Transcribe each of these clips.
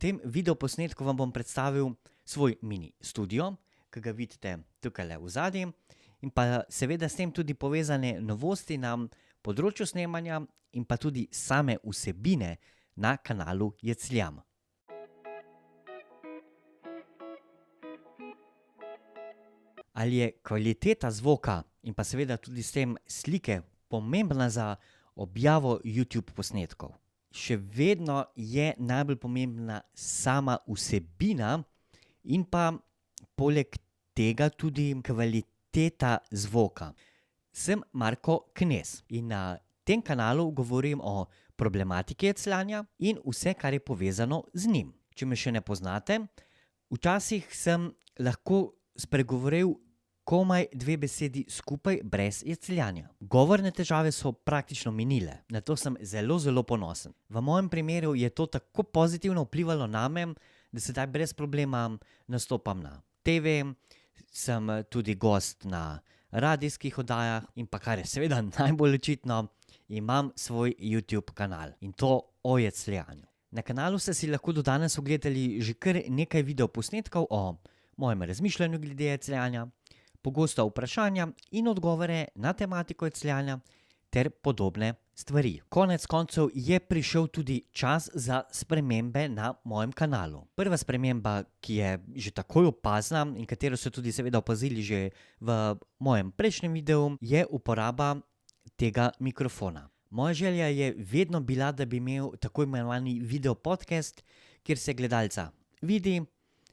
tem videoposnetku vam bom predstavil svoj mini studio, ki ga vidite tukajle v zadnji, in pa seveda s tem tudi povezane novosti na področju snemanja in pa tudi same vsebine na kanalu Jecljam. Ali je kvaliteta zvoka in pa seveda tudi s tem slike pomembna za objavo YouTube posnetkov? Še vedno je najbolj pomembna sama vsebina in pa poleg tega tudi kvaliteta zvoka. Sem Marko Knez in na tem kanalu govorim o problematiki jecljanja in vse, kar je povezano z njim. Če me še ne poznate, včasih sem lahko spregovoril komaj 2 besedi skupaj brez jecljanja. Govorne težave so praktično minile, na to sem zelo, zelo ponosen. V mojem primeru je to tako pozitivno vplivalo name, da sedaj brez problema nastopam na TV, sem tudi gost na radijskih oddajah in pa, kar je seveda najbolj očitno, imam svoj YouTube kanal in to o jecljanju. Na kanalu ste si lahko do danes ogledali že kar nekaj videoposnetkov o mojem razmišljanju glede jecljanja, pogosta vprašanja in odgovore na tematiko jecljanja ter podobne stvari. Konec koncev je prišel tudi čas za spremembe na mojem kanalu. Prva sprememba, ki je že takoj opazna in katero so tudi seveda opazili že v mojem prejšnjem videu, je uporaba tega mikrofona. Moja želja je vedno bila, da bi imel tako imenovani video podcast, kjer se gledalca vidi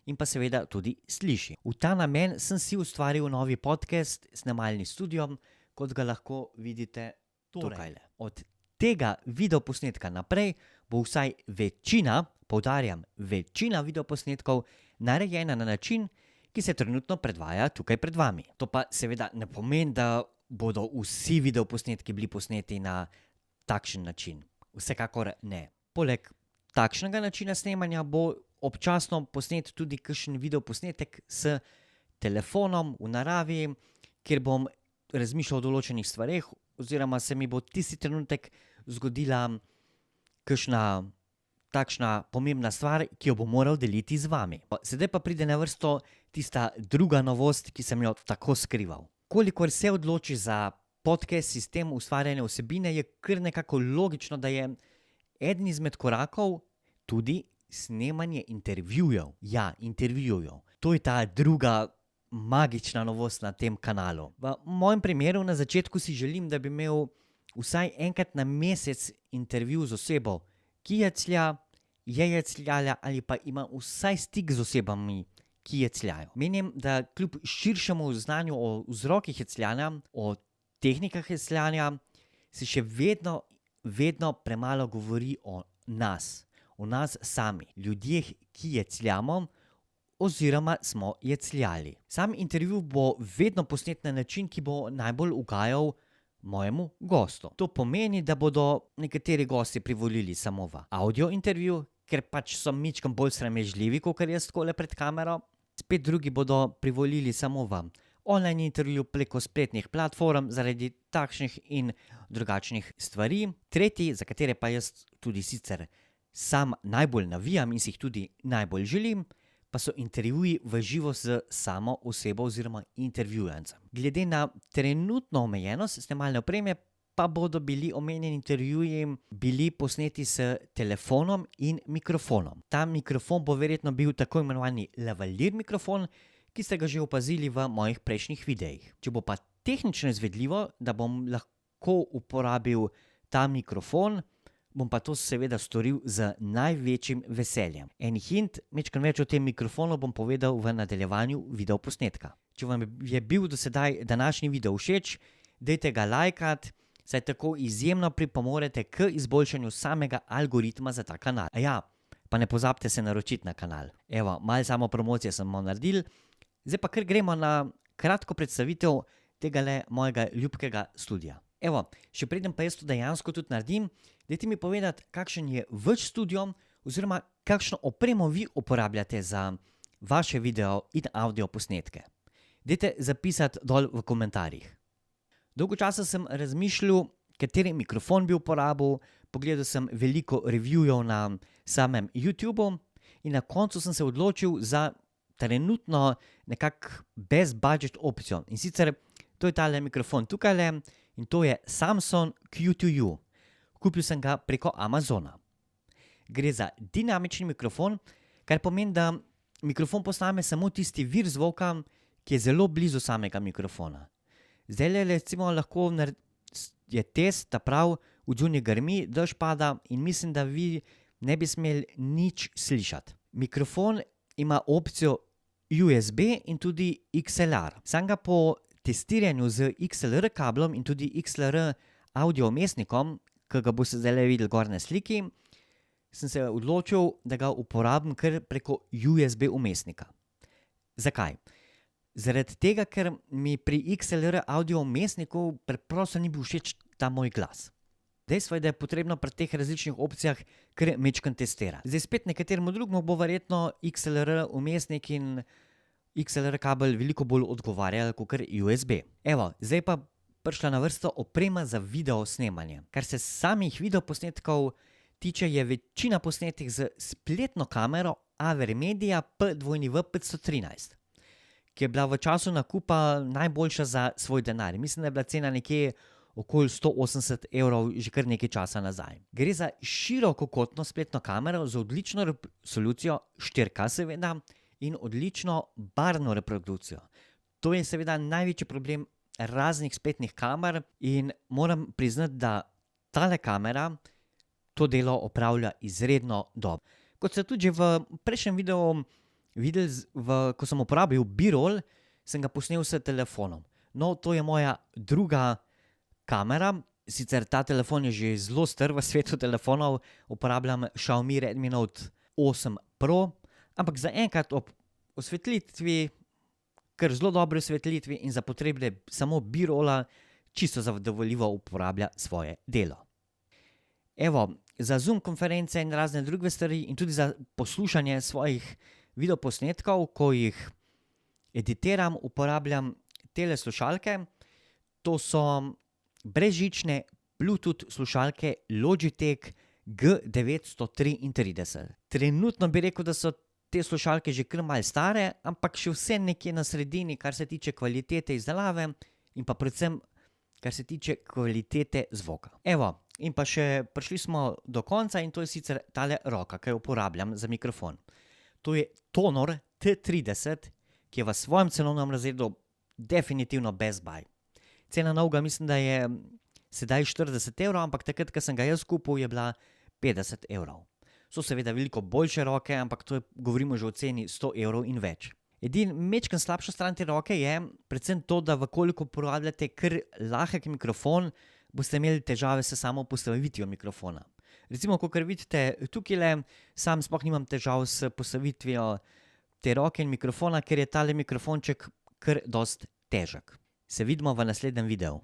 in pa seveda tudi sliši. V ta namen sem si ustvaril novi podcast, snemalni studio, kot ga lahko vidite tukajle. Od tega videoposnetka naprej bo vsaj večina, poudarjam, večina videoposnetkov narejena na način, ki se trenutno predvaja tukaj pred vami. To pa seveda ne pomeni, da bodo vsi videoposnetki bili posneti na takšen način. Vsekakor ne. Poleg takšnega načina snemanja bo občasno posnet tudi kakšen videoposnetek s telefonom v naravi, kjer bom razmišljal o določenih stvareh oziroma se mi bo tisti trenutek zgodila kakšna takšna pomembna stvar, ki jo bom moral deliti z vami. Sedaj pa pride na vrsto tista druga novost, ki sem jo tako skrival. Kolikor se odločiš za podcast sistem ustvarjanja vsebine, je kar nekako logično, da je eden izmed korakov tudi snemanje intervjujev. Ja, intervjujev. To je ta druga magična novost na tem kanalu. V mojem primeru na začetku si želim, da bi imel vsaj enkrat na mesec intervju z osebo, ki jeclja, je jecljala ali pa ima vsaj stik z osebami, ki jecljajo. Menim, da kljub širšemu znanju o vzrokih jecljanja, o tehnikah jecljanja, se še vedno premalo govori o nas sami, ljudeh, ki jecljamo oziroma smo jecljali. Sam intervju bo vedno posnet na način, ki bo najbolj ugajal mojemu gostu. To pomeni, da bodo nekateri gosti privolili samo v audio intervju, ker pač so mičkeno bolj sramežljivi, kakor jaz takole pred kamero. Spet drugi bodo privolili samo v online intervju preko spletnih platform zaradi takšnih in drugačnih stvari. Tretji, za katere pa jaz tudi sicer sam najbolj navijam in si jih tudi najbolj želim, pa so intervjuji v živo z samo osebo oziroma intervjujancem. Glede na trenutno omejenost snemalne opreme pa bodo bili omenjeni intervjuji posneti s telefonom in mikrofonom. Ta mikrofon bo verjetno bil tako imenovani lavalier mikrofon, ki ste ga že opazili v mojih prejšnjih videih. Če bo pa tehnično izvedljivo, da bom lahko uporabil ta mikrofon, bom pa to seveda storil z največjim veseljem. En hint, majčkeno več o tem mikrofonu bom povedal v nadaljevanju videoposnetka. Če vam je bil do sedaj današnji video všeč, dajte ga lajkat, saj tako izjemno pripomorete k izboljšanju samega algoritma za ta kanal. Ja, pa ne pozabite se naročiti na kanal. Evo, malo samo promocije smo naredili. Zdaj pa kar gremo na kratko predstavitev tegale mojega ljubkega studia. Evo, še preden pa jaz to dejansko tudi naredim, dajte mi povedati, kakšen je vaš studio oziroma kakšno opremo vi uporabljate za vaše video in audio posnetke. Dajte zapisati dol v komentarjih. Dolgo časa sem razmišljal, kateri mikrofon bi uporabil, pogledal sem veliko reviewjev na samem YouTubu In na koncu sem se odločil za trenutno nekako best budget opcijo. In sicer to je tale mikrofon tukajle in to je Samsung Q2U. Kupil sem ga preko Amazona. Gre za dinamični mikrofon, kar pomeni, da mikrofon posname samo tisti vir zvoka, ki je zelo blizu samega mikrofona. Zdajle recimo lahko je test, ta prav odzunaj grmi, dež pada in mislim, da vi ne bi smeli nič slišati. Mikrofon ima opcijo USB in tudi XLR. Sam ga po testiranju z XLR kablom in tudi XLR audio vmesnikom, ki ga boste zdajle videli gor na sliki, sem se odločil, da ga uporabim kar preko USB vmesnika. Zakaj? Zaradi tega, ker mi pri XLR audio vmesniku preprosto ni bil všeč ta moj glas. Dejstvo je, da je potrebno pri teh različnih opcijah kar majčkeno testirati. Zdaj spet nekateremu drugemu bo verjetno XLR vmesnik in XLR kabel veliko bolj odgovarjali kakor USB. Evo, zdaj pa prišla na vrsto oprema za video snemanje. Kar se samih videoposnetkov tiče, je večina posnetih z spletno kamero Avermedia P2V513, ki je bila v času nakupa najboljša za svoj denar. Mislim, da je bila cena nekje okoli 180 € že kar nekaj časa nazaj. Gre za širokokotno spletno kamero z odlično resolucijo 4K seveda in odlično barvno reprodukcijo. To je seveda največji problem raznih spletnih kamer in moram priznati, da tale kamera to delo opravlja izredno dobro. Kot ste tudi že v prejšnjem videu videli, ko sem uporabil B-roll, sem ga posnel s telefonom. No, to je moja druga kamera, sicer ta telefon je že zelo star v svetu telefonov, uporabljam Xiaomi Redmi Note 8 Pro, ampak zaenkrat ob osvetlitvi, kar zelo dobri osvetlitvi in za potrebe samo B-rolla, čisto zadovoljivo uporablja svoje delo. Evo, za Zoom konference in razne druge stvari in tudi za poslušanje svojih videoposnetkov, ko jih editiram, uporabljam tele slušalke. To so brezžične Bluetooth slušalke Logitech G933. Trenutno bi rekel, da so te slušalke že kar malo stare, ampak še vse nekje na sredini, kar se tiče kvalitete izdelave in pa predvsem, kar se tiče kvalitete zvoka. Evo, in pa še prišli smo do konca in to je sicer tale roka, ki jo uporabljam za mikrofon. To je Tonor T30, ki je v svojem cenovnem razredu definitivno best buy. Cena novega mislim, da je sedaj 40 €, ampak takrat, ko sem ga jaz kupil, je bila 50 €. So seveda veliko boljše roke, ampak to govorimo že o ceni 100 € in več. Edina majčkeno slabša stran te roke je predvsem to, da koliko uporabljate kar lahek mikrofon, boste imeli težave s samo postavitvijo mikrofona. Recimo, kakor vidite tukajle, sam sploh nimam težav s postavitvijo te roke in mikrofona, ker je tale mikrofonček kar dosti težek. Se vidimo v naslednjem videu.